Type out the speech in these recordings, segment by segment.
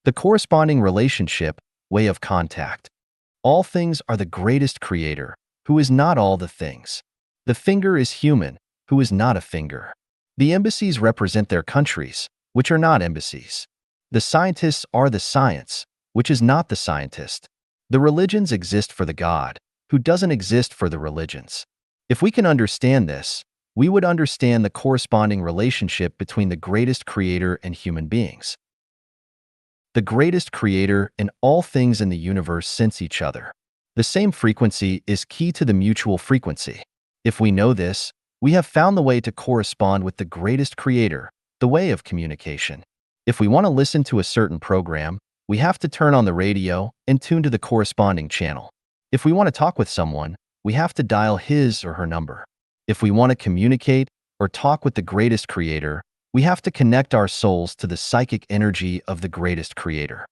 The corresponding relationship, way of contact. All things are the greatest creator, who is not all the things. The finger is human, who is not a finger. The embassies represent their countries, which are not embassies. The scientists are the science, which is not the scientist. The religions exist for the God, who doesn't exist for the religions. If we can understand this, we would understand the corresponding relationship between the greatest creator and human beings. The greatest creator and all things in the universe sense each other. The same frequency is key to the mutual frequency. If we know this, we have found the way to correspond with the greatest creator, the way of communication. If we want to listen to a certain program, we have to turn on the radio and tune to the corresponding channel. If we want to talk with someone, we have to dial his or her number. If we want to communicate or talk with the greatest creator, we have to connect our souls to the psychic energy of the greatest creator.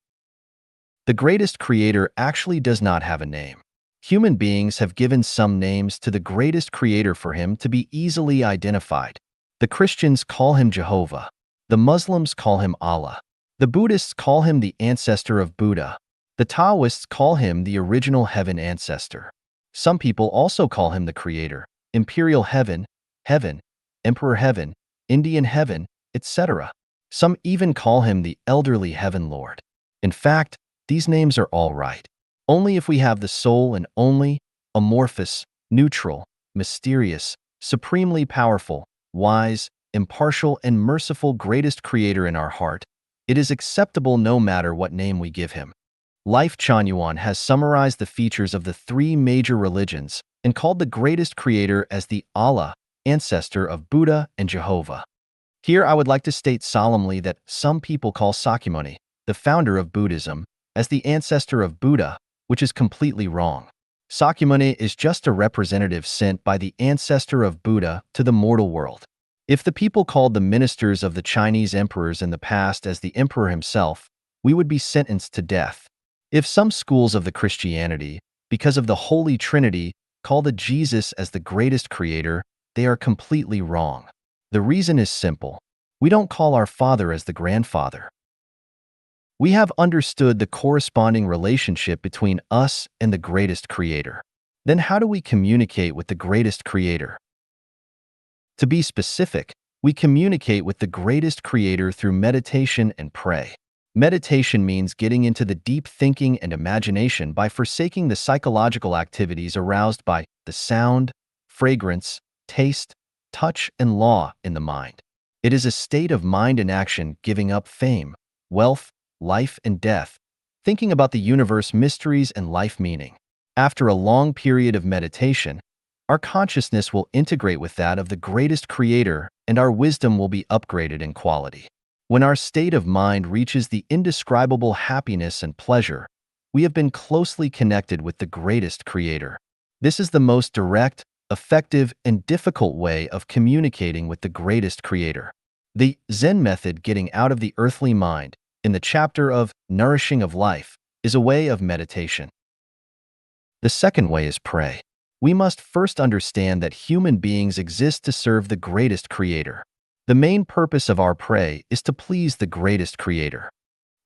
The greatest creator actually does not have a name. Human beings have given some names to the greatest creator for him to be easily identified. The Christians call him Jehovah. The Muslims call him Allah. The Buddhists call him the ancestor of Buddha. The Taoists call him the original heaven ancestor. Some people also call him the creator, imperial heaven, heaven, emperor heaven, Indian heaven, etc. Some even call him the elderly heaven lord. In fact, these names are all right. Only if we have the soul and only, amorphous, neutral, mysterious, supremely powerful, wise, impartial, and merciful greatest creator in our heart, it is acceptable no matter what name we give him. Life Chanyuan has summarized the features of the three major religions and called the greatest creator as the Allah, ancestor of Buddha and Jehovah. Here I would like to state solemnly that some people call Sakyamuni, the founder of Buddhism, as the ancestor of Buddha, which is completely wrong. Sakyamuni is just a representative sent by the ancestor of Buddha to the mortal world. If the people called the ministers of the Chinese emperors in the past as the emperor himself, we would be sentenced to death. If some schools of the Christianity, because of the Holy Trinity, call the Jesus as the greatest creator, they are completely wrong. The reason is simple. We don't call our Father as the grandfather. We have understood the corresponding relationship between us and the greatest creator. Then how do we communicate with the greatest creator? To be specific, we communicate with the greatest creator through meditation and pray. Meditation means getting into the deep thinking and imagination by forsaking the psychological activities aroused by the sound, fragrance, taste, touch, and law in the mind. It is a state of mind in action, giving up fame, wealth, life, and death, thinking about the universe mysteries and life meaning. After a long period of meditation, our consciousness will integrate with that of the greatest creator, and our wisdom will be upgraded in quality. When our state of mind reaches the indescribable happiness and pleasure, we have been closely connected with the greatest creator. This is the most direct, effective, and difficult way of communicating with the greatest creator. The Zen method, getting out of the earthly mind, in the chapter of Nourishing of Life, is a way of meditation. The second way is pray. We must first understand that human beings exist to serve the greatest creator. The main purpose of our pray is to please the greatest creator.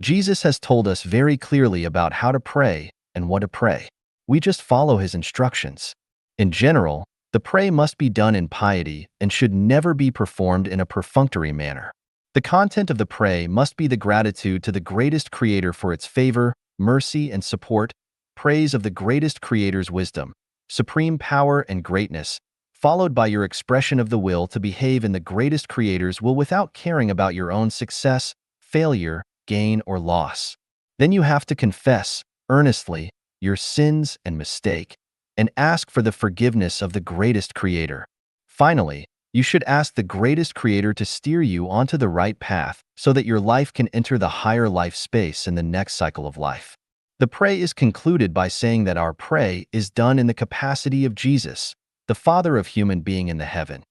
Jesus has told us very clearly about how to pray and what to pray. We just follow his instructions. In general, the pray must be done in piety and should never be performed in a perfunctory manner. The content of the pray must be the gratitude to the greatest creator for its favor, mercy, and support, praise of the greatest creator's wisdom, supreme power, and greatness, followed by your expression of the will to behave in the greatest creator's will without caring about your own success, failure, gain, or loss. Then you have to confess, earnestly, your sins and mistake, and ask for the forgiveness of the greatest creator. Finally, you should ask the greatest creator to steer you onto the right path so that your life can enter the higher life space in the next cycle of life. The pray is concluded by saying that our pray is done in the capacity of Jesus, the Father of human being in the heaven.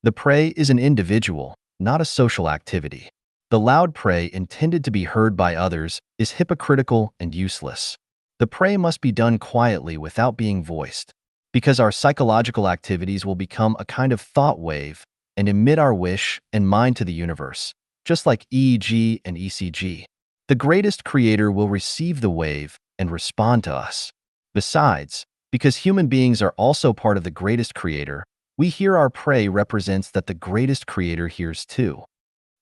The pray is an individual, not a social activity. The loud pray intended to be heard by others is hypocritical and useless. The pray must be done quietly without being voiced, because our psychological activities will become a kind of thought wave and emit our wish and mind to the universe, just like EEG and ECG. The greatest creator will receive the wave and respond to us. Besides, because human beings are also part of the greatest creator, we hear our pray represents that the greatest creator hears too.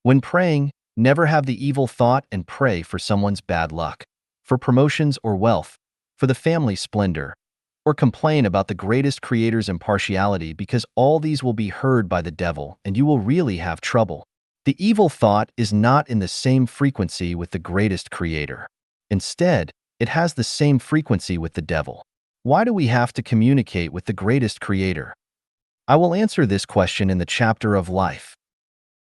When praying, never have the evil thought and pray for someone's bad luck, for promotions or wealth, for the family splendor, or complain about the greatest creator's impartiality because all these will be heard by the devil and you will really have trouble. The evil thought is not in the same frequency with the greatest creator. Instead, it has the same frequency with the devil. Why do we have to communicate with the greatest creator? I will answer this question in the chapter of life.